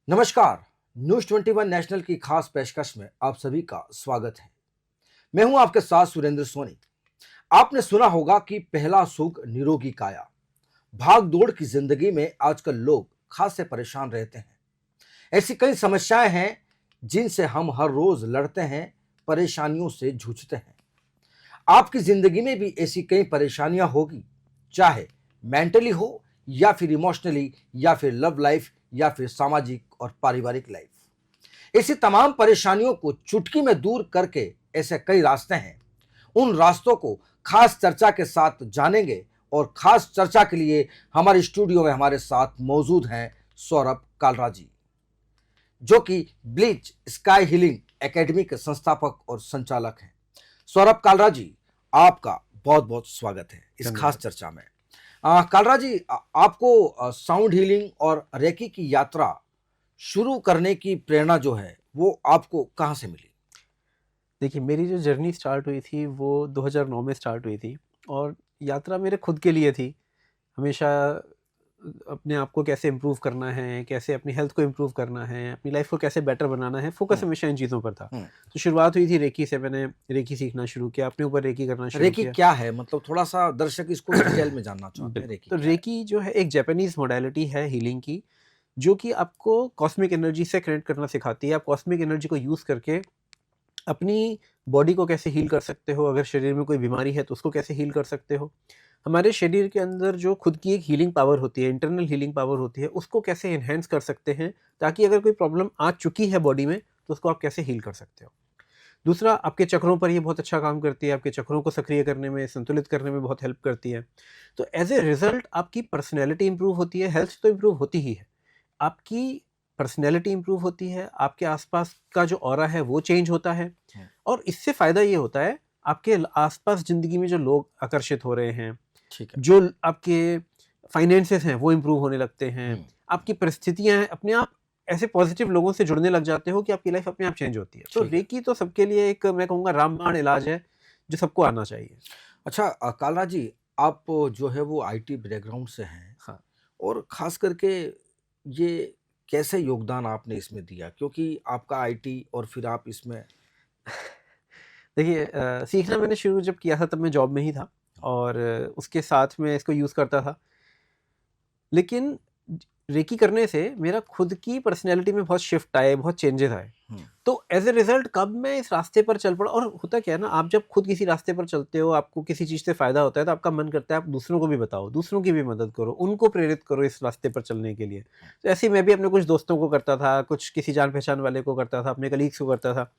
नमस्कार। News 21 national की खास पेशकश में आप सभी का स्वागत है। मैं हूं आपके साथ सुरेंद्र सोनी। आपने सुना होगा कि पहला सुख निरोगी काया। भाग दौड़ की जिंदगी में आजकल लोग खासे परेशान रहते हैं। ऐसी कई समस्याएं हैं जिनसे हम हर रोज लड़ते हैं, परेशानियों से जूझते हैं। आपकी जिंदगी में भी ऐसी कई परेशानियां होगी, चाहे मेंटली हो या फिर इमोशनली या फिर लव लाइफ या फिर सामाजिक और पारिवारिक लाइफ। ऐसी तमाम परेशानियों को चुटकी में दूर करके ऐसे कई रास्ते हैं। उन रास्तों को खास चर्चा के साथ जानेंगे और खास चर्चा के लिए हमारे स्टूडियो में हमारे साथ मौजूद हैं सौरभ कालरा जी, जो कि ब्लीच स्काई हीलिंग एकेडमी के संस्थापक और संचालक हैं। सौरभ कालरा जी, आपका बहुत बहुत स्वागत है इस खास चर्चा में। कालरा जी, आपको साउंड हीलिंग और रेकी की यात्रा शुरू करने की प्रेरणा जो है वो आपको कहाँ से मिली? देखिए, मेरी जो जर्नी स्टार्ट हुई थी वो 2009 में स्टार्ट हुई थी और यात्रा मेरे खुद के लिए थी। हमेशा अपने आप को कैसे इम्प्रूव करना है, कैसे अपनी हेल्थ को इम्प्रूव करना है, अपनी लाइफ को कैसे बेटर बनाना है, फोकस हमेशा इन चीज़ों पर था। तो शुरुआत हुई थी रेकी से। मैंने रेकी सीखना शुरू किया, अपने ऊपर रेकी करना शुरू रेकी किया। क्या है? मतलब थोड़ा सा दर्शक इसको डिटेल में जानना चाहते हैं। रेकी तो क्या है? रेकी जो है एक जापानीज़ मॉडलिटी है हीलिंग की, जो कि आपको कॉस्मिक एनर्जी से कनेक्ट करना सिखाती है। आप कॉस्मिक एनर्जी को यूज़ करके अपनी बॉडी को कैसे हील कर सकते हो, अगर शरीर में कोई बीमारी है तो उसको कैसे हील कर सकते हो। हमारे शरीर के अंदर जो खुद की एक हीलिंग पावर होती है, इंटरनल हीलिंग पावर होती है, उसको कैसे एनहांस कर सकते हैं ताकि अगर कोई प्रॉब्लम आ चुकी है बॉडी में तो उसको आप कैसे हील कर सकते हो। दूसरा, आपके चक्रों पर ये बहुत अच्छा काम करती है, आपके चक्रों को सक्रिय करने में, संतुलित करने में बहुत हेल्प करती है। तो एज ए रिजल्ट आपकी पर्सनैलिटी इंप्रूव होती है, हेल्थ तो इंप्रूव होती ही है, आपकी पर्सनैलिटी इंप्रूव होती है, आपके आसपास का जो ऑरा है वो चेंज होता है और इससे फ़ायदा ये होता है, आपके आसपास ज़िंदगी में जो लोग आकर्षित हो रहे हैं, ठीक है। जो आपके फाइनेंसेस हैं वो इंप्रूव होने लगते हैं, आपकी परिस्थितियाँ हैं, अपने आप ऐसे पॉजिटिव लोगों से जुड़ने लग जाते हो कि आपकी लाइफ अपने आप चेंज होती है। तो ठीक है। रेकी तो सबके लिए एक, मैं कहूँगा, रामबाण इलाज है जो सबको आना चाहिए। अच्छा, कालरा जी, आप जो है वो आईटी बैकग्राउंड से हैं हाँ। और खास करके ये कैसे योगदान आपने इसमें दिया? क्योंकि आपका आईटी और फिर आप इसमें देखिए, सीखना मैंने शुरू जब किया था तब मैं जॉब में ही था और उसके साथ में इसको यूज़ करता था। लेकिन रेकी करने से मेरा खुद की पर्सनैलिटी में बहुत शिफ्ट आए, बहुत चेंजेस आए। तो एज़ ए रिज़ल्ट कब मैं इस रास्ते पर चल पड़ा। और होता क्या है ना, आप जब खुद किसी रास्ते पर चलते हो, आपको किसी चीज़ से फ़ायदा होता है तो आपका मन करता है आप दूसरों को भी बताओ, दूसरों की भी मदद करो, उनको प्रेरित करो इस रास्ते पर चलने के लिए। तो ऐसे ही मैं भी अपने कुछ दोस्तों को करता था, कुछ किसी जान-पहचान वाले को करता था, अपने कलीग्स को करता था।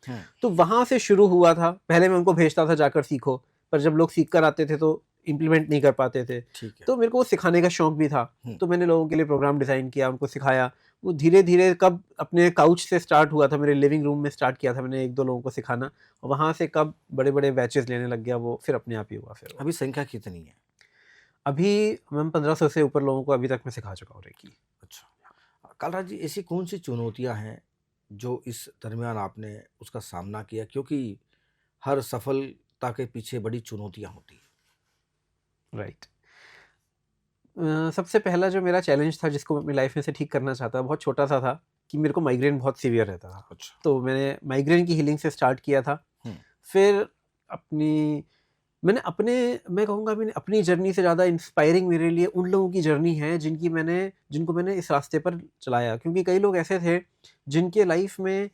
तो वहाँ से शुरू हुआ था। पहले मैं उनको भेजता था जाकर सीखो, पर जब लोग सीख कर आते थे तो इम्प्लीमेंट नहीं कर पाते थे। ठीक है। तो मेरे को वो सिखाने का शौक भी था। तो मैंने लोगों के लिए प्रोग्राम डिज़ाइन किया, उनको सिखाया। वो धीरे-धीरे कब अपने काउच से स्टार्ट हुआ था, मेरे लिविंग रूम में स्टार्ट किया था मैंने 1-2 लोगों को सिखाना और वहाँ से कब बड़े-बड़े बैचेज़ लेने लग गया, वो फिर अपने आप ही हुआ फिर वो। अभी संख्या कितनी है? अभी मैम 1500 से ऊपर लोगों को अभी तक मैं सिखा चुका हूँ रेकी। अच्छा। कालरा जी, ऐसी कौन सी चुनौतियां हैं जो इस दरमियान आपने उसका सामना किया? क्योंकि हर सफलता के पीछे बड़ी चुनौतियां होती हैं। राइट। सबसे पहला जो मेरा चैलेंज था जिसको मैं अपनी लाइफ में से ठीक करना चाहता, बहुत छोटा-सा था कि मेरे को माइग्रेन बहुत सीवियर रहता था। अच्छा। तो मैंने माइग्रेन की हीलिंग से स्टार्ट किया था। फिर अपनी मैं कहूँगा मैंने अपनी जर्नी से ज़्यादा इंस्पायरिंग मेरे लिए उन लोगों की जर्नी है जिनको मैंने इस रास्ते पर चलाया। क्योंकि कई लोग ऐसे थे जिनके लाइफ में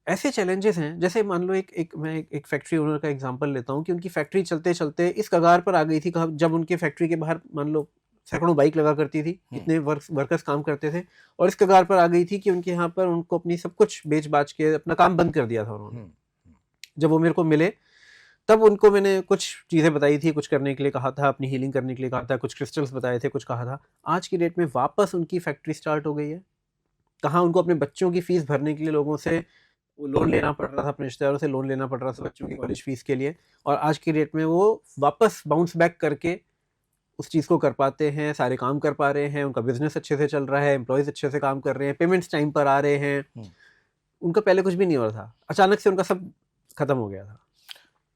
ऐसे चैलेंजेस हैं, जैसे मान लो एक फैक्ट्री ओनर का एग्जांपल लेता हूँ कि उनकी फैक्ट्री चलते-चलते इस कगार पर आ गई थी कब जब उनके फैक्ट्री के बाहर मान लो सैकड़ों बाइक लगा करती थी, इतने वर्कर्स काम करते थे और इस कगार पर आ गई थी कि उनके यहाँ पर उनको अपनी सब कुछ बेच-बाच के अपना काम बंद कर दिया था उन्होंने। जब वो मेरे को मिले तब उनको मैंने कुछ चीज़ें बताई थी, कुछ करने के लिए कहा था, अपनी हीलिंग करने के लिए कहा था, कुछ क्रिस्टल्स बताए थे, कुछ कहा था। आज की डेट में वापस उनकी फैक्ट्री स्टार्ट हो गई है। कहाँ उनको अपने बच्चों की फीस भरने के लिए लोगों से वो लोन लेना पड़ रहा था, अपने रिश्तेदारों से लोन लेना पड़ रहा था बच्चों की कॉलेज फीस के लिए, और आज की डेट में वो वापस बाउंस बैक करके उस चीज़ को कर पाते हैं, सारे काम कर पा रहे हैं, उनका बिजनेस अच्छे से चल रहा है, एम्प्लॉयज़ अच्छे से काम कर रहे हैं, पेमेंट्स टाइम पर आ रहे हैं। उनका पहले कुछ भी नहीं हो रहा था, अचानक से उनका सब खत्म हो गया था।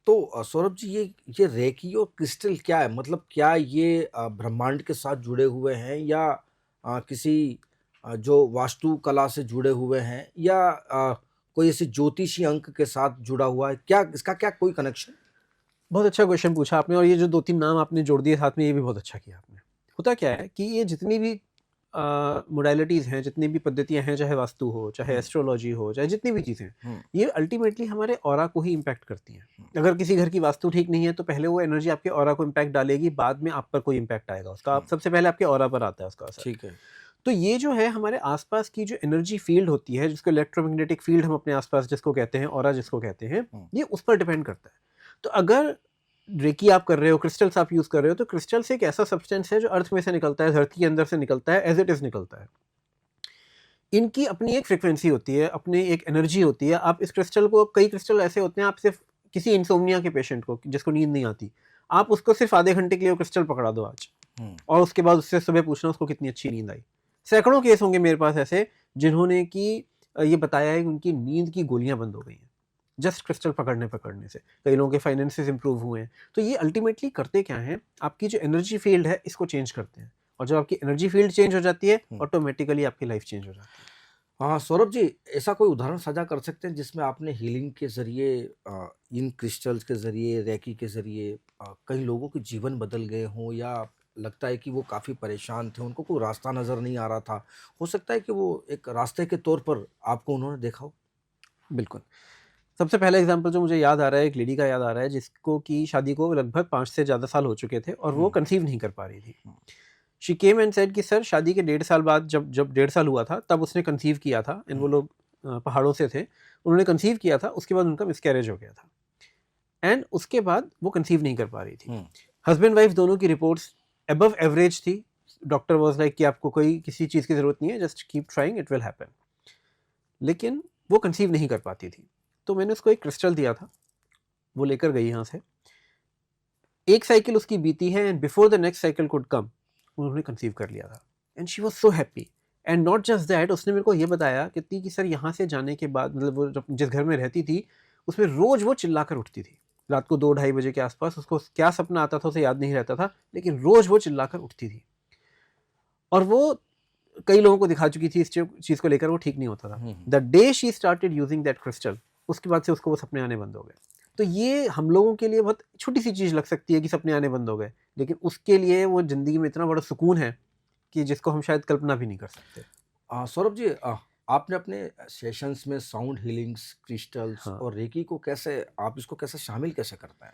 तो सौरभ जी, ये रेकी और क्रिस्टल क्या है? मतलब क्या ये ब्रह्मांड के साथ जुड़े हुए हैं या किसी जो वास्तुकला से जुड़े हुए हैं या कोई ऐसे ज्योतिषी अंक के साथ जुड़ा हुआ है, क्या इसका क्या कोई कनेक्शन? बहुत अच्छा क्वेश्चन पूछा आपने, और ये जो 2-3 नाम आपने जोड़ दिए साथ में, ये भी बहुत अच्छा किया आपने। होता क्या है कि ये जितनी भी मोडालिटीज़ हैं, जितनी भी पद्धतियाँ हैं, चाहे वास्तु हो, चाहे एस्ट्रोलॉजी हो, चाहे जितनी भी चीज़ें हैं, ये अल्टीमेटली हमारे ऑरा को ही इम्पैक्ट करती हैं। अगर किसी घर की वास्तु ठीक नहीं है, तो पहले वो एनर्जी आपके ऑरा को इम्पैक्ट डालेगी, बाद में आप पर कोई इम्पैक्ट आएगा उसका। आप सबसे पहले आपके ऑरा पर आता है उसका असर। ठीक है। तो ये जो है हमारे आसपास की जो एनर्जी फील्ड होती है, जिसको इलेक्ट्रोमैग्नेटिक फील्ड हम अपने आसपास जिसको कहते हैं, ऑरा जिसको कहते हैं, ये उस पर डिपेंड करता है। तो अगर रेकी आप कर रहे हो, क्रिस्टल्स आप यूज़ कर रहे हो, तो क्रिस्टल्स एक ऐसा सब्सटेंस है जो अर्थ में से निकलता है, धरती के अंदर से निकलता है, एज इट इज़ निकलता है। इनकी अपनी एक फ्रिक्वेंसी होती है, अपनी एक एनर्जी होती है। आप इस क्रिस्टल को, कई क्रिस्टल ऐसे होते हैं, आप सिर्फ किसी इंसोम्निया के पेशेंट को, जिसको नींद नहीं आती, आप उसको सिर्फ आधे घंटे के लिए वो क्रिस्टल पकड़ा दो आज, और उसके बाद उससे सुबह पूछना उसको कितनी अच्छी नींद आई। सैकड़ों केस होंगे मेरे पास ऐसे जिन्होंने कि ये बताया है कि उनकी नींद की गोलियां बंद हो गई हैं जस्ट क्रिस्टल पकड़ने से। कई लोगों के फाइनेंसेस इंप्रूव हुए हैं। तो ये अल्टीमेटली करते क्या हैं, आपकी जो एनर्जी फील्ड है इसको चेंज करते हैं, और जब आपकी एनर्जी फील्ड चेंज हो जाती है, ऑटोमेटिकली आपकी लाइफ चेंज हो जाती है। हाँ सौरभ जी, ऐसा कोई उदाहरण साझा कर सकते हैं जिसमें आपने हीलिंग के जरिए, इन क्रिस्टल्स के जरिए, रेकी के जरिए कई लोगों के जीवन बदल गए हों, या लगता है कि वो काफ़ी परेशान थे, उनको कोई रास्ता नज़र नहीं आ रहा था, हो सकता है कि वो एक रास्ते के तौर पर आपको उन्होंने देखा हो? बिल्कुल। सबसे पहला एग्जांपल जो मुझे याद आ रहा है, एक लेडी का याद आ रहा है जिसको की शादी को लगभग 5 से ज़्यादा साल हो चुके थे, और वो कंसीव नहीं कर पा रही थी। शी केम एंड सेड कि सर, शादी के 1.5 साल बाद, जब जब 1.5 साल हुआ था, तब उसने कंसीव किया था। एंड वो लोग पहाड़ों से थे, उन्होंने कंसीव किया था, उसके बाद उनका मिसकैरेज हो गया था, एंड उसके बाद वो कंसीव नहीं कर पा रही थी। हस्बैंड वाइफ दोनों की रिपोर्ट्स अबव एवरेज थी। डॉक्टर वाज लाइक कि आपको कोई किसी चीज़ की ज़रूरत नहीं है, just keep trying, it will happen. लेकिन वो कंसीव नहीं कर पाती थी। तो मैंने उसको एक क्रिस्टल दिया था, वो लेकर गई यहाँ से। एक साइकिल उसकी बीती है, and before the next cycle could come, उन्होंने कंसीव कर लिया था, and she was so happy. And not just that, उसने मेरे को ये बताया कि सर, यहाँ से जाने के बाद, मतलब वो जिस घर में रहती थी, उसमें रोज वो चिल्लाकर उठती थी। रात को 2-2:30 बजे के आसपास उसको क्या सपना आता था उसे याद नहीं रहता था, लेकिन रोज वो चिल्लाकर उठती थी, और वो कई लोगों को दिखा चुकी थी इस चीज़ को लेकर, वो ठीक नहीं होता था। The day she started using that crystal, उसके बाद से उसको वो सपने आने बंद हो गए। तो ये हम लोगों के लिए बहुत छोटी सी चीज़ लग सकती है कि सपने आने बंद हो गए, लेकिन उसके लिए वो ज़िंदगी में इतना बड़ा सुकून है कि जिसको हम शायद कल्पना भी नहीं कर सकते। सौरभ जी, आपने अपने सेशंस में साउंड हीलिंग्स, क्रिस्टल्स हाँ। और रेकी को कैसे, आप इसको कैसे शामिल कैसे करते हैं?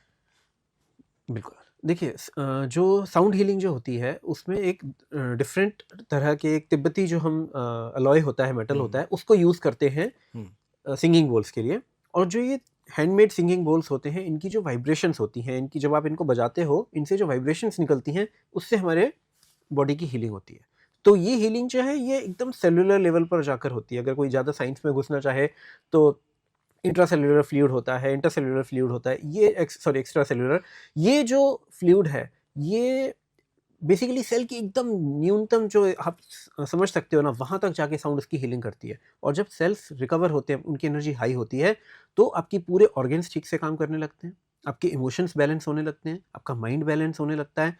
बिल्कुल। देखिए, जो साउंड हीलिंग जो होती है, उसमें एक डिफरेंट तरह के, एक तिब्बती जो हम अलॉय होता है, मेटल होता है, उसको यूज़ करते हैं सिंगिंग बोल्स के लिए। और जो ये हैंडमेड सिंगिंग बोल्स होते हैं, इनकी जो वाइब्रेशंस होती हैं, इनकी जब आप इनको बजाते हो, इनसे जो वाइब्रेशंस निकलती हैं, उससे हमारे बॉडी की हीलिंग होती है। तो ये हीलिंग जो है, ये एकदम सेलुलर लेवल पर जाकर होती है। अगर कोई ज़्यादा साइंस में घुसना चाहे, तो इंट्रासेल्युलर फ्लूइड होता है, इंटरसेल्युलर फ्लूइड होता है, ये एक्स्ट्रा सेल्युलर, ये जो फ्लूइड है, ये बेसिकली सेल की एकदम न्यूनतम, जो आप समझ सकते हो ना, वहाँ तक जाके साउंड उसकी हीलिंग करती है। और जब सेल्स रिकवर होते हैं, उनकी एनर्जी हाई होती है, तो आपकी पूरे ऑर्गन्स ठीक से काम करने लगते हैं, आपके इमोशंस बैलेंस होने लगते हैं, आपका माइंड बैलेंस होने लगता है।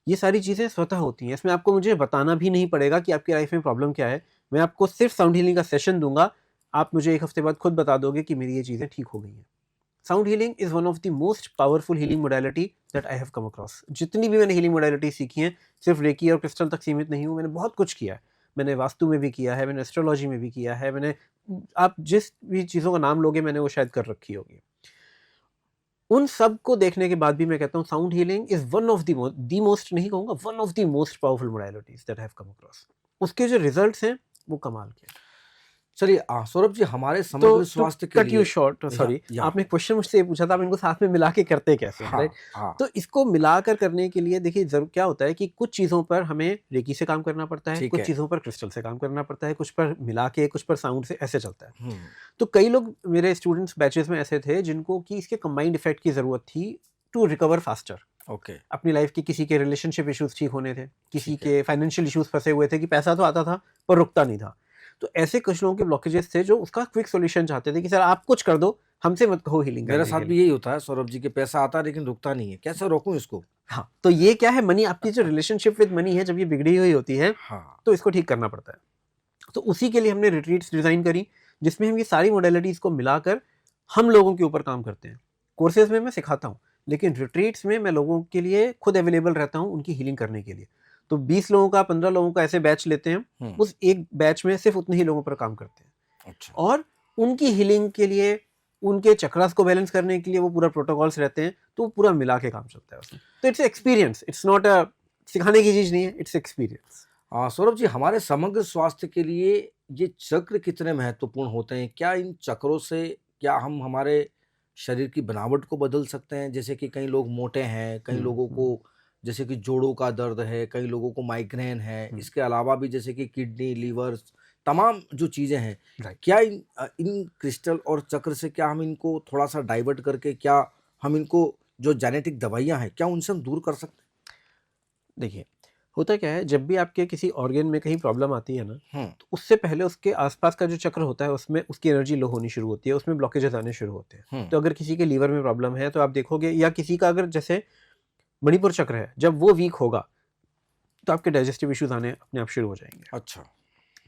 ये सारी चीज़ें स्वतः होती हैं। इसमें आपको मुझे बताना भी नहीं पड़ेगा कि आपकी लाइफ में प्रॉब्लम क्या है। मैं आपको सिर्फ साउंड हीलिंग का सेशन दूंगा, आप मुझे 1 हफ्ते बाद खुद बता दोगे कि मेरी ये चीज़ें ठीक हो गई हैं। Sound healing is one of the most powerful healing modality that I have come across. जितनी भी मैंने हीलिंग मोडालिटी सीखी हैं, सिर्फ रेकी और क्रिस्टल तक सीमित नहीं हूँ, मैंने बहुत कुछ किया है। मैंने वास्तु में भी किया है, मैंने एस्ट्रोलॉजी में भी किया है, मैंने, आप जिस भी चीज़ों का नाम लोगे, मैंने वो शायद कर रखी होगी। उन सब को देखने के बाद भी मैं कहता हूँ sound healing is one of the most नहीं कहूँगा, one of the most powerful modalities that I have come across. उसके जो रिजल्ट्स हैं, वो कमाल के हैं। चलिए, सौरभ जी, हमारे तो समग्र स्वास्थ्य के कट यू लिए, शॉर्ट, सॉरी, या आपने क्वेश्चन मुझसे ये पूछा था, आप इनको साथ में मिला के करते कैसे हैं, हाँ राइट? हाँ तो इसको मिलाकर करने के लिए देखिए, जरूर क्या होता है कि कुछ चीज़ों पर हमें रेकी से काम करना पड़ता है, ठीक कुछ है। चीज़ों पर क्रिस्टल से काम करना पड़ता है, कुछ पर मिला के, कुछ पर साउंड से, ऐसे चलता है। तो कई लोग मेरे स्टूडेंट्स बैचेस में ऐसे थे जिनको कि इसके कंबाइंड इफेक्ट की ज़रूरत थी टू रिकवर फास्टर। ओके। अपनी लाइफ के किसी के रिलेशनशिप इश्यूज ठीक होने थे, किसी ठीक है। के फाइनेंशियल इश्यूज फंसे हुए थे कि पैसा तो आता था पर रुकता नहीं था। तो ऐसे कुछ लोगों के ब्लॉकेजेस थे जो उसका क्विक सॉल्यूशन चाहते थे कि सर आप कुछ कर दो, हमसे मत कहो हीलिंग मेरे करने साथ के भी लिए। यही होता है सौरभ जी, के पैसा आता है लेकिन रुकता नहीं है, कैसे रोकूं इसको? हाँ, तो ये क्या है, मनी, आपकी जो रिलेशनशिप विद मनी है, जब ये बिगड़ी हुई होती है, हाँ। तो इसको ठीक करना पड़ता है। तो उसी के लिए हमने रिट्रीट्स डिज़ाइन करी, जिसमें हम ये सारी मोडेलिटीज़ को मिलाकर हम लोगों के ऊपर काम करते हैं। कोर्सेज़ में मैं सिखाता हूँ, लेकिन रिट्रीट्स में मैं लोगों के लिए खुद अवेलेबल रहता हूँ उनकी हीलिंग करने के लिए। तो 20 लोगों का, 15 लोगों का ऐसे बैच लेते हैं, उस एक बैच में सिर्फ उतने ही लोगों पर काम करते हैं। अच्छा। और उनकी हीलिंग के लिए, उनके चक्रास को बैलेंस करने के लिए वो पूरा प्रोटोकॉल्स रहते हैं, तो वो पूरा मिला के काम चलता है उसमें। तो it's experience, it's not a सिखाने की चीज़ नहीं है, इट्स एक्सपीरियंस। सौरभ जी, हमारे समग्र स्वास्थ्य के लिए ये चक्र कितने महत्वपूर्ण होते हैं? क्या इन चक्रों से क्या हम हमारे शरीर की बनावट को बदल सकते हैं? जैसे कि कई लोग मोटे हैं, कई लोगों को जैसे कि जोड़ों का दर्द है, कई लोगों को माइग्रेन है, इसके अलावा भी जैसे कि किडनी, लीवर, तमाम जो चीज़ें हैं, राइट। क्या इन क्रिस्टल और चक्र से क्या हम इनको थोड़ा-सा डाइवर्ट करके क्या हम इनको जो जेनेटिक दवाइयाँ हैं, क्या उनसे हम दूर कर सकते देखिए, होता क्या है, जब भी आपके किसी ऑर्गन में कहीं प्रॉब्लम आती है ना, हैं? तो उससे पहले उसके आसपास का जो चक्र होता है उसमें उसकी एनर्जी लो होनी शुरू होती है, उसमें ब्लॉकेजेस आने शुरू होते हैं। तो अगर किसी के लीवर में प्रॉब्लम है तो आप देखोगे, या किसी का अगर जैसे मणिपुर चक्र है, जब वो वीक होगा तो आपके डाइजेस्टिव इश्यूज आने अपने आप शुरू हो जाएंगे। अच्छा।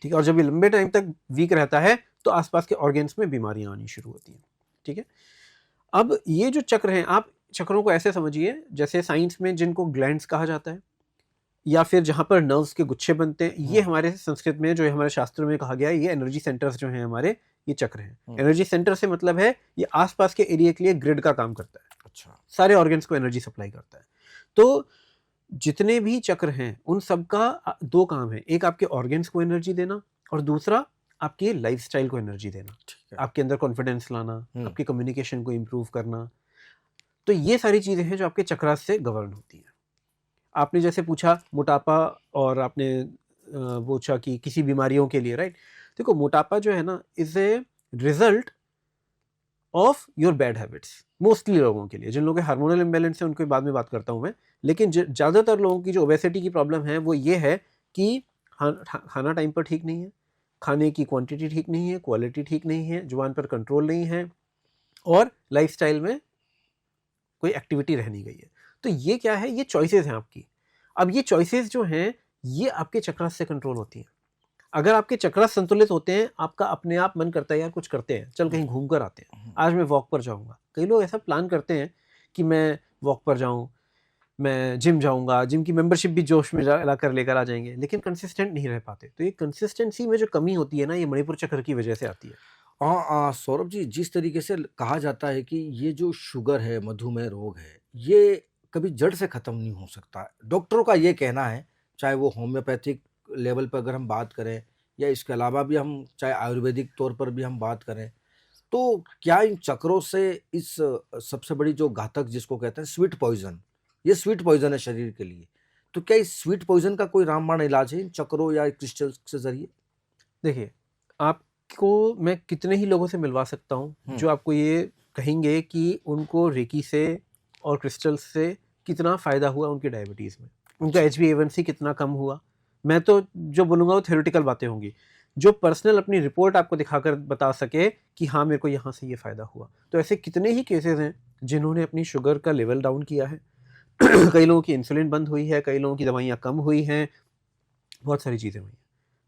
ठीक है, और जब ये लंबे टाइम तक वीक रहता है तो आसपास के ऑर्गन्स में बीमारियां आनी शुरू होती हैं। ठीक है, अब ये जो चक्र हैं, आप चक्रों को ऐसे समझिए जैसे साइंस में जिनको ग्लैंड्स कहा जाता है, या फिर जहाँ पर नर्व्स के गुच्छे बनते हैं, ये हमारे संस्कृत में, जो हमारे शास्त्रों में कहा गया है, ये एनर्जी सेंटर्स जो हैं हमारे, ये चक्र हैं। एनर्जी सेंटर से मतलब है ये आसपास के एरिया के लिए ग्रिड का काम करता है। अच्छा। सारे ऑर्गन्स को एनर्जी सप्लाई करता है। तो जितने भी चक्र हैं उन सब का दो काम है, एक आपके ऑर्गन्स को एनर्जी देना, और दूसरा आपके लाइफस्टाइल को एनर्जी देना, ठीक है। आपके अंदर कॉन्फिडेंस लाना, आपकी कम्युनिकेशन को इम्प्रूव करना। तो ये सारी चीज़ें हैं जो आपके चक्रास से गवर्न होती हैं। आपने जैसे पूछा मोटापा, और आपने पूछा कि किसी बीमारियों के लिए, राइट? देखो, मोटापा जो है ना, is a result of your bad habits. Mostly लोगों के लिए, जिन लोगों के हार्मोनल इम्बैलेंस है उनके बाद में बात करता हूँ मैं, लेकिन ज़्यादातर लोगों की जो ओबेसिटी की प्रॉब्लम है वो ये है कि खाना टाइम पर ठीक नहीं है, खाने की क्वांटिटी ठीक नहीं है, क्वालिटी ठीक नहीं है, जुबान पर कंट्रोल नहीं है, और लाइफस्टाइल में कोई एक्टिविटी रह नहीं गई है। तो ये क्या है, ये चॉइसेस हैं आपकी। अब ये चॉइसेस जो हैं, ये आपके चक्रास से कंट्रोल होती हैं। अगर आपके चक्रास संतुलित होते हैं, आपका अपने आप मन करता है यार कुछ करते हैं, चल कहीं घूम कर आते हैं, आज मैं वॉक पर जाऊंगा। कई लोग ऐसा प्लान करते हैं कि मैं वॉक पर जाऊं, मैं जिम जाऊंगा, जिम की मेंबरशिप भी जोश में ला कर लेकर आ जाएंगे, लेकिन कंसिस्टेंट नहीं रह पाते। तो ये कंसिस्टेंसी में जो कमी होती है ना, ये मणिपुर चक्र की वजह से आती है। सौरभ जी, जिस तरीके से कहा जाता है कि ये जो शुगर है, मधुमेह रोग है, ये कभी जड़ से खत्म नहीं हो सकता। डॉक्टरों का ये कहना है, चाहे वो होम्योपैथिक लेवल पर अगर हम बात करें, या इसके अलावा भी हम चाहे आयुर्वेदिक तौर पर भी हम बात करें, तो क्या इन चक्रों से इस सबसे बड़ी जो घातक जिसको कहते हैं स्वीट पॉइजन, ये स्वीट पॉइजन है शरीर के लिए, तो क्या इस स्वीट पॉइजन का कोई रामबाण इलाज है इन चक्रों या क्रिस्टल के जरिए? देखिए, आपको मैं कितने ही लोगों से मिलवा सकता हूँ जो आपको ये कहेंगे कि उनको रेकी से और क्रिस्टल्स से कितना फ़ायदा हुआ उनकी डायबिटीज़ में, उनका HbA1c कितना कम हुआ। मैं तो जो बोलूँगा वो थ्योरेटिकल बातें होंगी। जो पर्सनल अपनी रिपोर्ट आपको दिखाकर बता सके कि हाँ, मेरे को यहाँ से ये फ़ायदा हुआ। तो ऐसे कितने ही केसेस हैं जिन्होंने अपनी शुगर का लेवल डाउन किया है। कई लोगों की इंसुलिन बंद हुई है, कई लोगों की दवाइयाँ कम हुई हैं, बहुत सारी चीज़ें हुई हैं।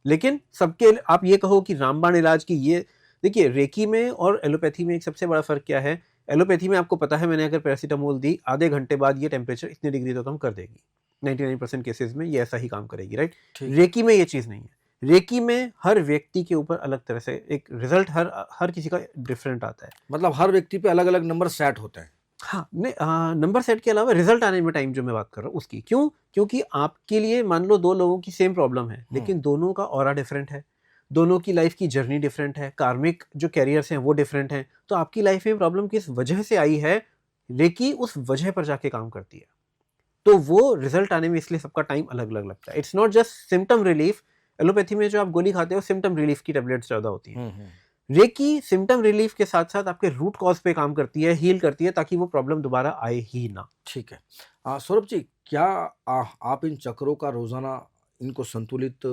लेकिन सबके आप ये कहो कि रामबाण इलाज की, ये देखिए, रेकी में और एलोपैथी में एक सबसे बड़ा फ़र्क क्या है? एलोपैथी में आपको पता है, मैंने अगर पैरासिटामोल दी, आधे घंटे बाद ये टेम्परेचर इतने डिग्री तो कम कर देगी। 99% केसेस में ये ऐसा ही काम करेगी, राइट? रेकी में ये चीज़ नहीं है। रेकी में हर व्यक्ति के ऊपर अलग तरह से एक रिजल्ट हर किसी का डिफरेंट आता है। मतलब हर व्यक्ति पे अलग अलग नंबर सेट होते हैं। हाँ, नहीं, नंबर सेट के अलावा रिजल्ट आने में टाइम जो मैं बात कर रहा हूँ उसकी। क्यों? क्योंकि आपके लिए मान लो 2 लोगों की सेम प्रॉब्लम है, लेकिन दोनों का ऑरा डिफरेंट है, दोनों की लाइफ की जर्नी डिफरेंट है, कार्मिक जो कैरियर्स हैं वो डिफरेंट हैं। तो आपकी लाइफ में प्रॉब्लम किस वजह से आई है, रेकी उस वजह पर जाके काम करती है। तो वो रिजल्ट आने में इसलिए सबका टाइम अलग-अलग लगता है। It's not just symptom relief. Allopathy में जो आप गोली खाते हो, सिम्पटम रिलीफ की टैबलेट्स ज़्यादा होती हैं। रेकी सिम्पटम रिलीफ के साथ साथ आपके रूट कॉज पे काम करती है, हील करती है, ताकि वो प्रॉब्लम दोबारा आए ही ना। ठीक है। सौरभ जी, क्या आप इन चक्रों का रोजाना इनको संतुलित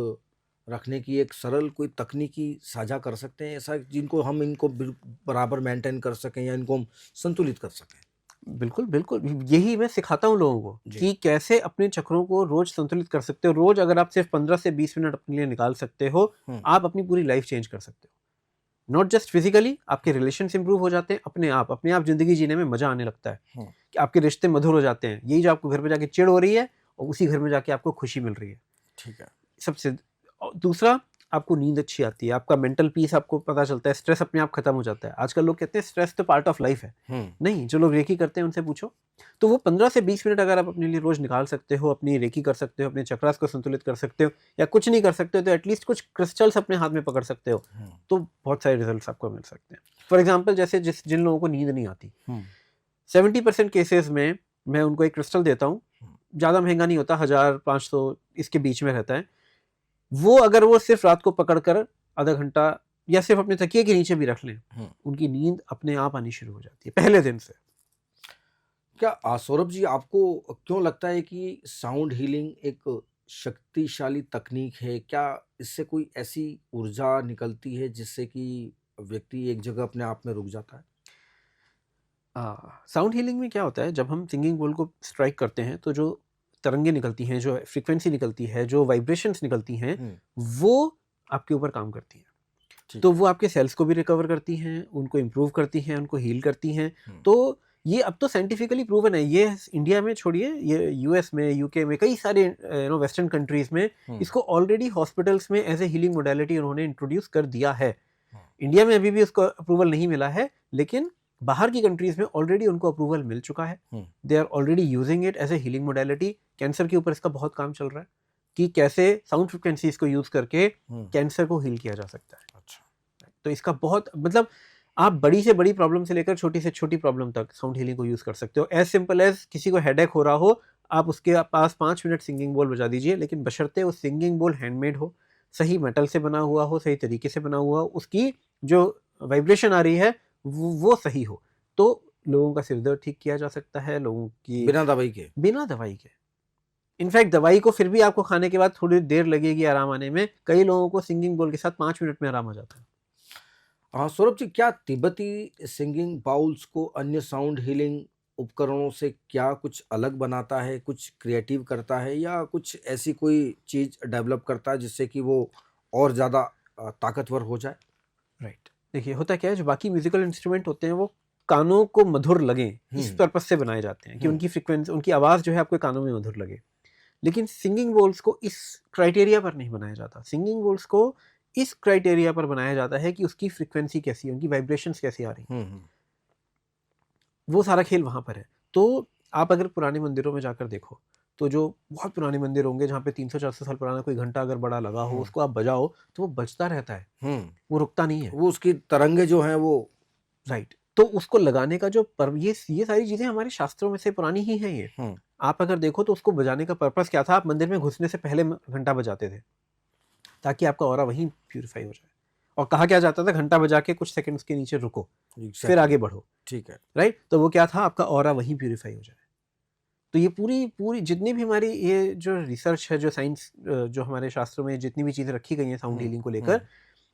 रखने की एक सरल कोई तकनीकी साझा कर सकते हैं, ऐसा जिनको हम इनको बराबर मेंटेन कर सकें या इनको हम संतुलित कर सकें? बिल्कुल बिल्कुल, यही मैं सिखाता हूँ लोगों को जी। कि कैसे अपने चक्रों को रोज संतुलित कर सकते हो। रोज अगर आप सिर्फ 15 से 20 मिनट अपने लिए निकाल सकते हो, हम्म, आप अपनी पूरी लाइफ चेंज कर सकते हो। नॉट जस्ट फिजिकली, आपके रिलेशंस इंप्रूव हो जाते हैं, अपने आप जिंदगी जीने में मजा आने लगता है, हम्म, कि आपके रिश्ते मधुर हो जाते हैं। यही जो आपको घर पे जाके चिढ़ हो रही है और उसी घर में जाके आपको खुशी मिल रही है। ठीक है। सबसे और दूसरा, आपको नींद अच्छी आती है, आपका मेंटल पीस आपको पता चलता है, स्ट्रेस अपने आप खत्म हो जाता है। आजकल लोग कहते हैं स्ट्रेस तो पार्ट ऑफ लाइफ है। नहीं, जो लोग रेकी करते हैं उनसे पूछो। तो वो 15 से 20 मिनट अगर आप अपने लिए रोज निकाल सकते हो, अपनी रेकी कर सकते हो, अपने चक्रास को संतुलित कर सकते हो, या कुछ नहीं कर सकते हो तो एटलीस्ट कुछ क्रिस्टल्स अपने हाथ में पकड़ सकते हो, तो बहुत सारे रिजल्ट्स आपको मिल सकते हैं। फॉर एग्जाम्पल, जैसे जिन लोगों को नींद नहीं आती, 70% केसेस में मैं उनको एक क्रिस्टल देता हूँ। ज़्यादा महंगा नहीं होता, 1500 इसके बीच में रहता है। वो सिर्फ रात को पकड़कर आधा घंटा या सिर्फ अपने तकिए के नीचे भी रख लें, उनकी नींद अपने आप आनी शुरू हो जाती है पहले दिन से। क्या सौरभ जी, आपको क्यों लगता है कि साउंड हीलिंग एक शक्तिशाली तकनीक है? क्या इससे कोई ऐसी ऊर्जा निकलती है जिससे कि व्यक्ति एक जगह अपने आप में रुक जाता है? साउंड हीलिंग में क्या होता है, जब हम सिंगिंग बोल को स्ट्राइक करते हैं तो जो तरंगे निकलती हैं, जो फ्रीक्वेंसी निकलती है, जो वाइब्रेशंस निकलती हैं, वो आपके ऊपर काम करती हैं। ठीक तो है। वो आपके सेल्स को भी रिकवर करती हैं, उनको इम्प्रूव करती हैं, उनको हील करती हैं। तो ये अब तो साइंटिफिकली प्रूवन है। ये इंडिया में छोड़िए, ये यूएस में, यूके में, कई सारे वेस्टर्न कंट्रीज में इसको ऑलरेडी हॉस्पिटल्स में एज ए हीलिंग मोडेलिटी उन्होंने इंट्रोड्यूस कर दिया है। इंडिया में अभी भी उसको अप्रूवल नहीं मिला है, लेकिन बाहर की कंट्रीज में ऑलरेडी उनको अप्रूवल मिल चुका है। They are already using it as a healing modality. Cancer के ऊपर इसका बहुत काम चल रहा है कि कैसे साउंड फ्रिक्वेंसीज को यूज करके कैंसर को हील किया जा सकता है। अच्छा। तो इसका बहुत मतलब, आप बड़ी से बड़ी प्रॉब्लम से लेकर छोटी से छोटी प्रॉब्लम तक साउंड हीलिंग को यूज कर सकते हो। एज सिंपल एज किसी को हेडेक हो रहा हो, आप उसके पास 5 मिनट सिंगिंग बोल बजा दीजिए, लेकिन बशर्ते वो सिंगिंग बोल हैंडमेड हो, सही मेटल से बना हुआ हो, सही तरीके से बना हुआ हो, उसकी जो वाइब्रेशन आ रही है वो सही हो, तो लोगों का सिर दर्द ठीक किया जा सकता है, लोगों की बिना दवाई के? बिना दवाई के। इनफैक्ट दवाई को फिर भी आपको खाने के बाद थोड़ी देर लगेगी आराम आने में। कई लोगों को सिंगिंग बोल के साथ 5 मिनट में आराम आ जाता है। हाँ सौरभ जी, क्या तिब्बती सिंगिंग बाउल्स को अन्य साउंड हीलिंग उपकरणों से क्या कुछ अलग बनाता है, कुछ क्रिएटिव करता है, या कुछ ऐसी कोई चीज डेवलप करता है जिससे कि वो और ज्यादा ताकतवर हो जाए? राइट। देखिए, होता क्या है, जो बाकी म्यूजिकल इंस्ट्रूमेंट होते हैं वो कानों को मधुर लगे इस पर्पस से बनाए जाते हैं कि उनकी फ्रीक्वेंसी, उनकी आवाज जो है आपके कानों में मधुर लगे। लेकिन सिंगिंग बोल्स को इस क्राइटेरिया पर नहीं बनाया जाता। सिंगिंग बोल्स को इस क्राइटेरिया पर बनाया जाता है कि उसकी फ्रीक्वेंसी कैसी है, उनकी वाइब्रेशंस कैसी आ रही हैं। वो सारा खेल वहां पर है। तो आप अगर पुराने मंदिरों में जाकर देखो, तो जो बहुत पुराने मंदिर होंगे जहाँ पे 300-400 साल पुराना कोई घंटा अगर बड़ा लगा हो, उसको आप बजाओ तो वो बजता रहता है, वो रुकता नहीं है। वो उसकी तरंगे जो हैं वो राइट। तो उसको लगाने का जो ये सारी चीजें हमारे शास्त्रों में से पुरानी ही हैं ये। आप अगर देखो तो उसको बजाने का पर्पस क्या था, आप मंदिर में घुसने से पहले घंटा बजाते थे ताकि आपका ऑरा वहीं प्यूरिफाई हो जाए। और कहा क्या जाता था, घंटा बजा के कुछ सेकंड्स के नीचे रुको, फिर आगे बढ़ो। ठीक है। राइट। तो वो क्या था, आपका ऑरा वहीं प्यूरिफाई हो जाए। तो ये पूरी पूरी जितनी भी हमारी ये जो रिसर्च है, जो साइंस, जो हमारे शास्त्रों में जितनी भी चीजें रखी गई हैं साउंड हीलिंग को लेकर,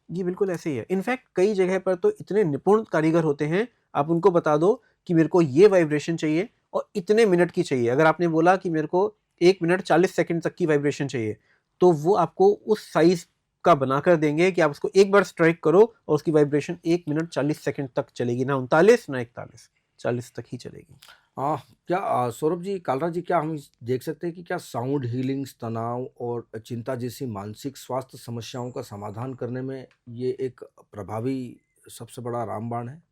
ये बिल्कुल ऐसे ही है। इनफैक्ट कई जगह पर तो इतने निपुण कारीगर होते हैं, आप उनको बता दो कि मेरे को ये वाइब्रेशन चाहिए और इतने मिनट की चाहिए। अगर आपने बोला कि मेरे को 1 मिनट 40 सेकंड तक की वाइब्रेशन चाहिए, तो वो आपको उस साइज का बनाकर देंगे कि आप उसको एक बार स्ट्राइक करो और उसकी वाइब्रेशन 1 मिनट 40 सेकंड तक चलेगी, ना 39 ना 41, 40 तक ही चलेगी। क्या सौरभ जी, कालरा जी, क्या हम देख सकते हैं कि क्या साउंड हीलिंग तनाव और चिंता जैसी मानसिक स्वास्थ्य समस्याओं का समाधान करने में ये एक प्रभावी सबसे बड़ा रामबाण है?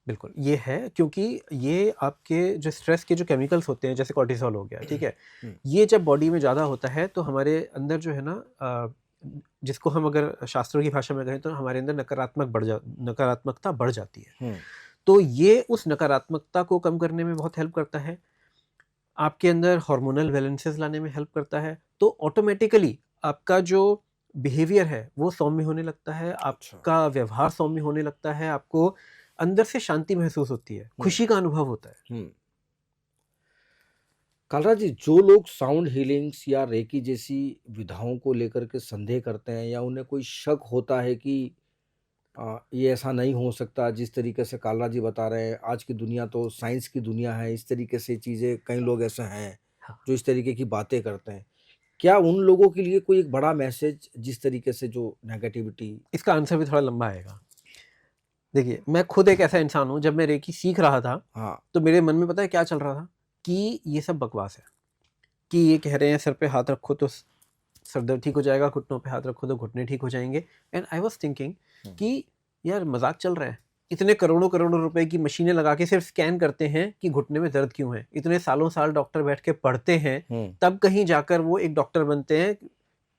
बिल्कुल, ये है, क्योंकि ये आपके जो स्ट्रेस के जो केमिकल्स होते हैं, जैसे कॉर्टिसोल हो गया, ठीक है, ये जब बॉडी में ज़्यादा होता है तो हमारे अंदर जो है ना, जिसको हम अगर शास्त्रों की भाषा में कहें तो हमारे अंदर नकारात्मकता बढ़ जाती है। तो ये उस नकारात्मकता को कम करने में बहुत हेल्प करता है, आपके अंदर हार्मोनल बैलेंसेस लाने में हेल्प करता है। तो ऑटोमेटिकली आपका जो बिहेवियर है वो सौम्य होने लगता है, आपका व्यवहार सौम्य होने लगता है, आपको अंदर से शांति महसूस होती है, खुशी का अनुभव होता है। कालरा जी, जो लोग साउंड हीलिंग्स या रेकी जैसी विधाओं को लेकर के संदेह करते हैं या उन्हें कोई शक होता है कि ये ऐसा नहीं हो सकता जिस तरीके से कालरा जी बता रहे हैं। आज की दुनिया तो साइंस की दुनिया है, इस तरीके से चीज़ें कई लोग ऐसे हैं हाँ। जो इस तरीके की बातें करते हैं। क्या उन लोगों के लिए कोई एक बड़ा मैसेज जिस तरीके से जो नेगेटिविटी। इसका आंसर भी थोड़ा लंबा आएगा। देखिए, मैं खुद एक ऐसा इंसान हूँ, जब मैं रेकी सीख रहा था हाँ, तो मेरे मन में पता है क्या चल रहा था, कि ये सब बकवास है, कि ये कह रहे हैं सर पे हाथ रखो तो सर दर्द ठीक हो जाएगा, घुटनों पे हाथ रखो तो घुटने ठीक हो जाएंगे। एंड आई वाज थिंकिंग कि यार मजाक चल रहा है, इतने करोड़ों करोड़ों रुपए की मशीनें लगा के सिर्फ स्कैन करते हैं कि घुटने में दर्द क्यों है, इतने सालों साल डॉक्टर बैठ के पढ़ते हैं, तब कहीं जाकर वो एक डॉक्टर बनते हैं,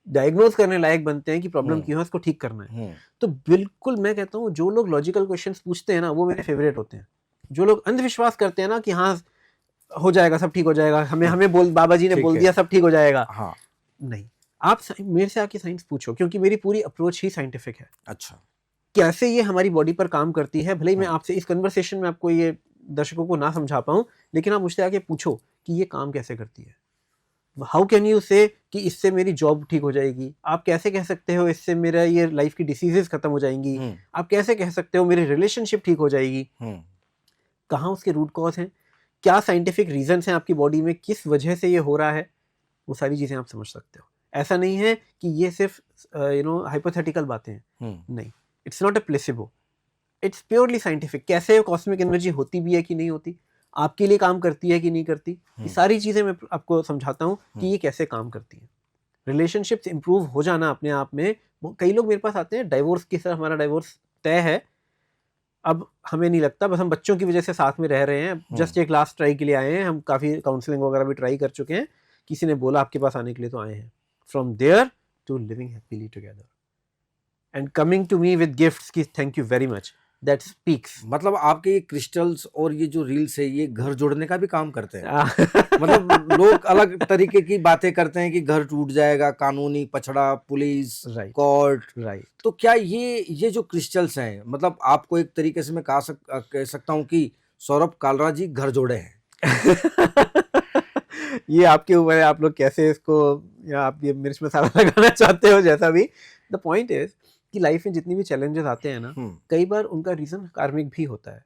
डायग्नोज करने लायक बनते हैं कि प्रॉब्लम क्यों है, उसको ठीक करना है। तो बिल्कुल मैं कहता हूँ, जो लोग लॉजिकल क्वेश्चंस पूछते हैं ना, वो मेरे फेवरेट होते हैं। जो लोग अंधविश्वास करते हैं ना कि हाँ हो जाएगा, सब ठीक हो जाएगा, हमें बोल बाबा जी ने ठीक बोल है। दिया सब ठीक हो जाएगा, हाँ, नहीं, आप मेरे से आके साइंस पूछो, क्योंकि मेरी पूरी अप्रोच ही साइंटिफिक है। अच्छा, कैसे ये हमारी बॉडी पर काम करती है, भले ही मैं हाँ। आपसे इस कन्वर्सेशन में आपको ये दर्शकों को ना समझा पाऊं, लेकिन आप मुझसे आके पूछो कि ये काम कैसे करती है। हाउ कैन यू से कि इससे मेरी जॉब ठीक हो जाएगी, आप कैसे कह सकते हो इससे मेरा ये लाइफ की डिसीजेस खत्म हो जाएंगी, आप कैसे कह सकते हो मेरी रिलेशनशिप ठीक हो जाएगी, कहाँ उसके रूट कॉज हैं, क्या साइंटिफिक रीजंस हैं आपकी बॉडी में, किस वजह से ये हो रहा है, वो सारी चीजें आप समझ सकते हो। ऐसा नहीं है कि ये सिर्फ हाइपोथेटिकल बातें हैं, नहीं, it's not a placebo, it's purely scientific. कैसे कॉस्मिक एनर्जी होती भी है कि नहीं होती, आपके लिए काम करती है कि नहीं करती, ये सारी चीजें मैं आपको समझाता हूँ कि ये कैसे काम करती है। रिलेशनशिप्स इंप्रूव हो जाना अपने आप में, कई लोग मेरे पास आते हैं डाइवोर्स की, सर हमारा डाइवोर्स तय है, अब हमें नहीं लगता, बस हम बच्चों की वजह से साथ में रह रहे हैं, जस्ट एक लास्ट ट्राई के लिए आए हैं, हम काफ़ी काउंसलिंग वगैरह भी ट्राई कर चुके हैं, किसी ने बोला आपके पास आने के लिए तो आए हैं। From there to living happily together and coming to me with gifts की thank you very much, that speaks. मतलब आपके ये क्रिस्टल्स और ये जो रील्स है ये घर जोड़ने का भी काम करते हैं। मतलब लोग अलग तरीके की बातें करते हैं कि घर टूट जाएगा, कानूनी पछड़ा, पुलिस, कोर्ट, राइट। तो क्या ये जो क्रिस्टल्स हैं, मतलब आपको एक तरीके से मैं कह सकता हूँ कि सौरभ कालरा जी घर जोड़े हैं। ये आपके ऊपर है, आप लोग कैसे इसको, या आप ये मिर्च मसाला लगाना चाहते हो, जैसा भी। द पॉइंट इज कि लाइफ में जितनी भी चैलेंजेस आते हैं ना, कई बार उनका रीजन कार्मिक भी होता है,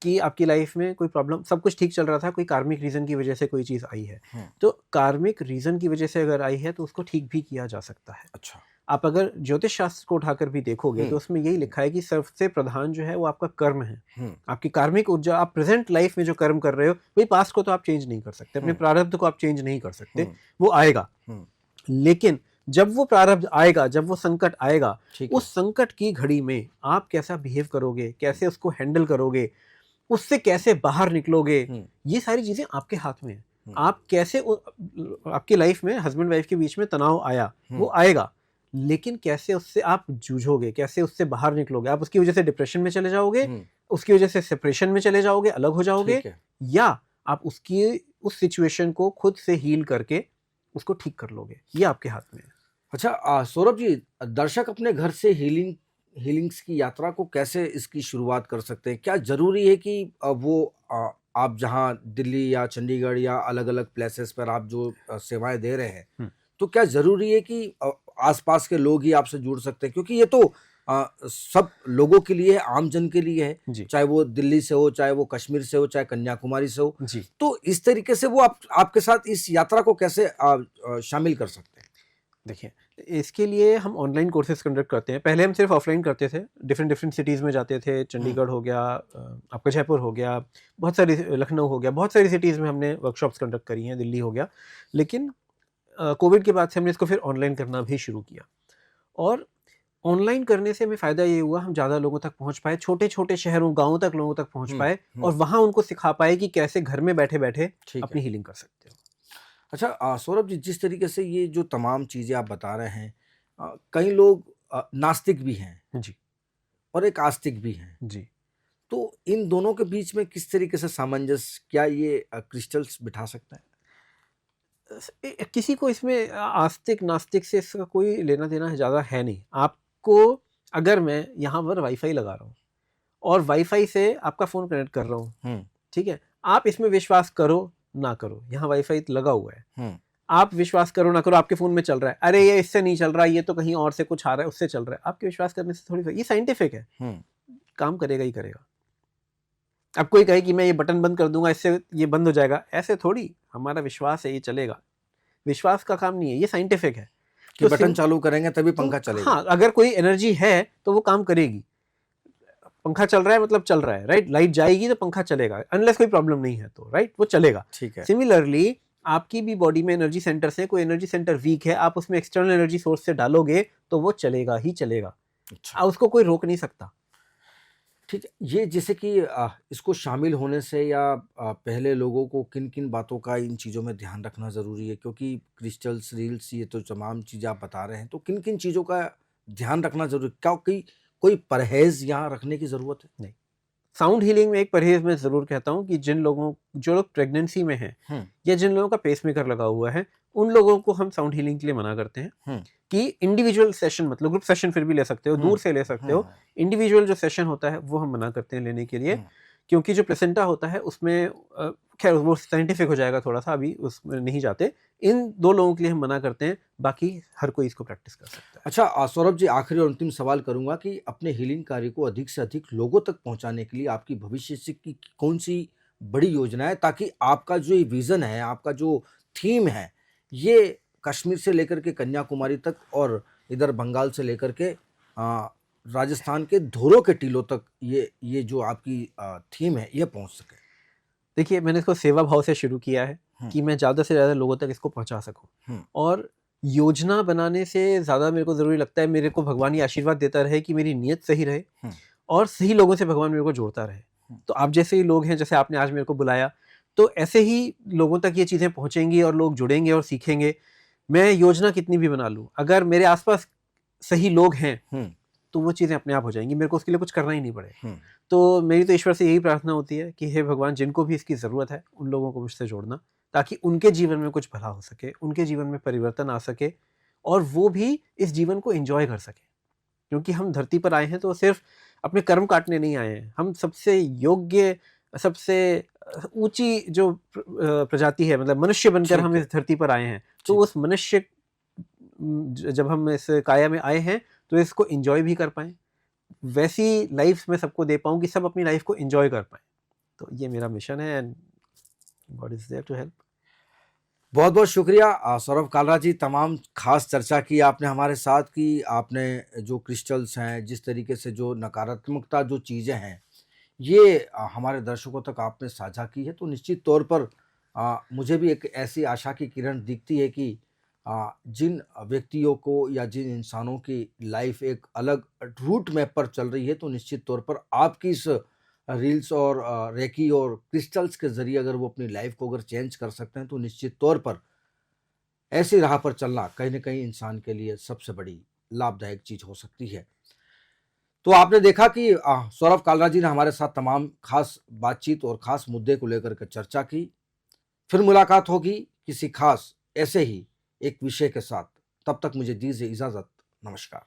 कि आपकी लाइफ में कोई प्रॉब्लम, सब कुछ ठीक चल रहा था, कोई कार्मिक रीजन की वजह से कोई चीज आई है, तो कार्मिक रीजन की वजह से अगर आई है तो उसको ठीक भी किया जा सकता है। अच्छा, आप अगर ज्योतिष शास्त्र को उठाकर भी देखोगे तो उसमें यही लिखा है कि सबसे प्रधान जो है वो आपका कर्म है, आपकी कार्मिक ऊर्जा। आप प्रेजेंट लाइफ में जो कर्म कर रहे हो, भाई पास्ट को तो आप चेंज नहीं कर सकते, अपने प्रारब्ध को आप चेंज नहीं कर सकते, वो आएगा, लेकिन जब वो प्रारब्ध आएगा, जब वो संकट आएगा, उस संकट की घड़ी में आप कैसा बिहेव करोगे, कैसे उसको हैंडल करोगे, उससे कैसे बाहर निकलोगे, ये सारी चीजें आपके हाथ में है। आप कैसे आपकी लाइफ में हस्बैंड वाइफ के बीच में तनाव आया, वो आएगा, लेकिन कैसे उससे आप जूझोगे, कैसे उससे बाहर निकलोगे। आप उसकी वजह से डिप्रेशन में चले जाओगे, उसकी वजह से सेपरेशन में चले जाओगे, अलग हो जाओगे, या आप उसकी उस सिचुएशन को खुद से हील करके उसको ठीक कर लोगे, ये आपके हाथ में है। अच्छा सौरभ जी, दर्शक अपने घर से हीलिंग्स की यात्रा को कैसे इसकी शुरुआत कर सकते हैं? क्या जरूरी है कि वो आप जहां दिल्ली या चंडीगढ़ या अलग अलग प्लेसेस पर आप जो सेवाएं दे रहे हैं, तो क्या जरूरी है कि आसपास के लोग ही आपसे जुड़ सकते हैं? क्योंकि ये तो सब लोगों के लिए, आम जन के लिए है, चाहे वो दिल्ली से हो, चाहे वो कश्मीर से हो, चाहे कन्याकुमारी से हो, तो इस तरीके से वो आपके साथ इस यात्रा को कैसे शामिल कर सकते हैं? देखिए, इसके लिए हम ऑनलाइन कोर्सेज कंडक्ट करते हैं। पहले हम सिर्फ ऑफलाइन करते थे, डिफरेंट सिटीज़ में जाते थे, चंडीगढ़ हो गया, आपका जयपुर हो गया, बहुत सारी, लखनऊ हो गया, बहुत सारी सिटीज़ में हमने वर्कशॉप्स कंडक्ट करी हैं, दिल्ली हो गया। लेकिन कोविड के बाद से हमने इसको फिर ऑनलाइन करना भी शुरू किया, और ऑनलाइन करने से हमें फ़ायदा ये हुआ, हम ज़्यादा लोगों तक पहुँच पाए, छोटे छोटे शहरों, गाँवों तक लोगों तक पहुँच पाए, और वहाँ उनको सिखा पाए कि कैसे घर में बैठे बैठे अपनी हीलिंग कर सकते हो। अच्छा सौरभ जी, जिस तरीके से ये जो तमाम चीज़ें आप बता रहे हैं, कई लोग नास्तिक भी हैं जी, और एक आस्तिक भी हैं जी। तो इन दोनों के बीच में किस तरीके से सामंजस्य, क्या ये क्रिस्टल्स बिठा सकता है? किसी को इसमें आस्तिक नास्तिक से इसका कोई लेना देना ज़्यादा है नहीं। आपको, अगर मैं यहाँ पर वाईफाई लगा रहा हूँ और वाईफाई से आपका फ़ोन कनेक्ट कर रहा हूँ, ठीक है, आप इसमें विश्वास करो ना करो, यहाँ वाईफाई लगा हुआ है, आप विश्वास करो ना करो, आपके फोन में चल रहा है, अरे ये इससे नहीं चल रहा, ये तो कहीं और से कुछ आ रहा है, उससे चल रहा है, आपके विश्वास करने से थोड़ी, ये साइंटिफिक है, काम करेगा ही करेगा। अब कोई कहे कि मैं ये बटन बंद कर दूंगा इससे ये बंद हो जाएगा, ऐसे थोड़ी, हमारा विश्वास है ये चलेगा, विश्वास का काम नहीं है, ये साइंटिफिक है कि बटन चालू करेंगे तभी पंखा तो चलेगा। हाँ, अगर कोई एनर्जी है तो वो काम करेगी, पंखा चल रहा है मतलब चल रहा है, राइट, लाइट जाएगी तो पंखा चलेगा, अनलेस कोई प्रॉब्लम नहीं है तो, राइट, वो चलेगा। ठीक है। सिमिलरली आपकी भी बॉडी में एनर्जी सेंटर्स हैं, कोई एनर्जी सेंटर वीक है, आप उसमें एक्सटर्नल एनर्जी सोर्स से डालोगे तो वो चलेगा ही चलेगा, अच्छा, उसको कोई रोक नहीं सकता। ठीक है। ये जैसे कि इसको शामिल होने से या पहले लोगों को किन किन बातों का इन चीज़ों में ध्यान रखना ज़रूरी है, क्योंकि क्रिस्टल्स, रील्स, ये तो तमाम चीज़ें आप बता रहे हैं, तो किन किन चीज़ों का ध्यान रखना जरूरी, क्या कोई परहेज यहाँ रखने की ज़रूरत है? नहीं, साउंड हीलिंग में एक परहेज मैं जरूर कहता हूँ कि जो लोग प्रेगनेंसी में हैं या जिन लोगों का पेसमेकर लगा हुआ है, उन लोगों को हम साउंड हीलिंग के लिए मना करते हैं कि इंडिविजुअल सेशन, मतलब ग्रुप सेशन फिर भी ले सकते हो, दूर से ले सकते हो, इंडिविजुअल जो सेशन होता है वो हम मना करते हैं लेने के लिए, क्योंकि जो प्लेसेंटा होता है उसमें खैर वो साइंटिफिक हो जाएगा थोड़ा सा, अभी उसमें नहीं जाते, इन 2 लोगों के लिए हम मना करते हैं, बाकी हर कोई इसको प्रैक्टिस कर सकता है। अच्छा सौरभ जी, आखिरी और अंतिम सवाल करूंगा कि अपने हीलिंग कार्य को अधिक से अधिक लोगों तक पहुंचाने के लिए आपकी भविष्य से की कौन सी बड़ी योजना है, ताकि आपका जो ये विजन है, आपका जो थीम है, ये कश्मीर से लेकर के कन्याकुमारी तक और इधर बंगाल से लेकर के राजस्थान के धोरों के टीलों तक ये जो आपकी थीम है ये पहुंच सके? देखिए, मैंने इसको सेवा भाव से शुरू किया है कि मैं ज़्यादा से ज़्यादा लोगों तक इसको पहुंचा सकूं, और योजना बनाने से ज़्यादा मेरे को ज़रूरी लगता है मेरे को भगवान ये आशीर्वाद देता रहे कि मेरी नीयत सही रहे और सही लोगों से भगवान मेरे को जोड़ता रहे। तो आप जैसे ही लोग हैं, जैसे आपने आज मेरे को बुलाया, तो ऐसे ही लोगों तक ये चीज़ें पहुंचेंगी और लोग जुड़ेंगे और सीखेंगे। मैं योजना कितनी भी बना लूँ, अगर मेरे आसपास सही लोग हैं तो वो चीज़ें अपने आप हो जाएंगी, मेरे को उसके लिए कुछ करना ही नहीं पड़े। तो मेरी तो ईश्वर से यही प्रार्थना होती है कि हे भगवान, जिनको भी इसकी ज़रूरत है उन लोगों को मुझसे जोड़ना, ताकि उनके जीवन में कुछ भला हो सके, उनके जीवन में परिवर्तन आ सके और वो भी इस जीवन को एंजॉय कर सके। क्योंकि हम धरती पर आए हैं तो सिर्फ अपने कर्म काटने नहीं आए हैं, हम सबसे योग्य, सबसे ऊंची जो प्रजाति है, मतलब मनुष्य बनकर हम इस धरती पर आए हैं, तो उस मनुष्य जब हम इस काया में आए हैं तो इसको एंजॉय भी कर पाएं, वैसी लाइफ में सबको दे पाऊं कि सब अपनी लाइफ को एंजॉय कर पाएं। तो ये मेरा मिशन है and God is there to help. बहुत बहुत शुक्रिया सौरभ कालरा जी, तमाम खास चर्चा की आपने हमारे साथ, की आपने जो क्रिस्टल्स हैं, जिस तरीके से जो नकारात्मकता जो चीज़ें हैं ये हमारे दर्शकों तक आपने साझा की है, तो निश्चित तौर पर मुझे भी एक ऐसी आशा की किरण दिखती है कि जिन व्यक्तियों को या जिन इंसानों की लाइफ एक अलग रूट मैप पर चल रही है, तो निश्चित तौर पर आपकी इस रील्स और रेकी और क्रिस्टल्स के ज़रिए अगर वो अपनी लाइफ को अगर चेंज कर सकते हैं, तो निश्चित तौर पर ऐसी राह पर चलना कहीं न कहीं इंसान के लिए सबसे बड़ी लाभदायक चीज़ हो सकती है। तो आपने देखा कि सौरभ कालरा जी ने हमारे साथ तमाम खास बातचीत और खास मुद्दे को लेकर के चर्चा की। फिर मुलाकात होगी किसी खास ऐसे ही एक विषय के साथ। तब तक मुझे दीजिए इजाज़त। नमस्कार।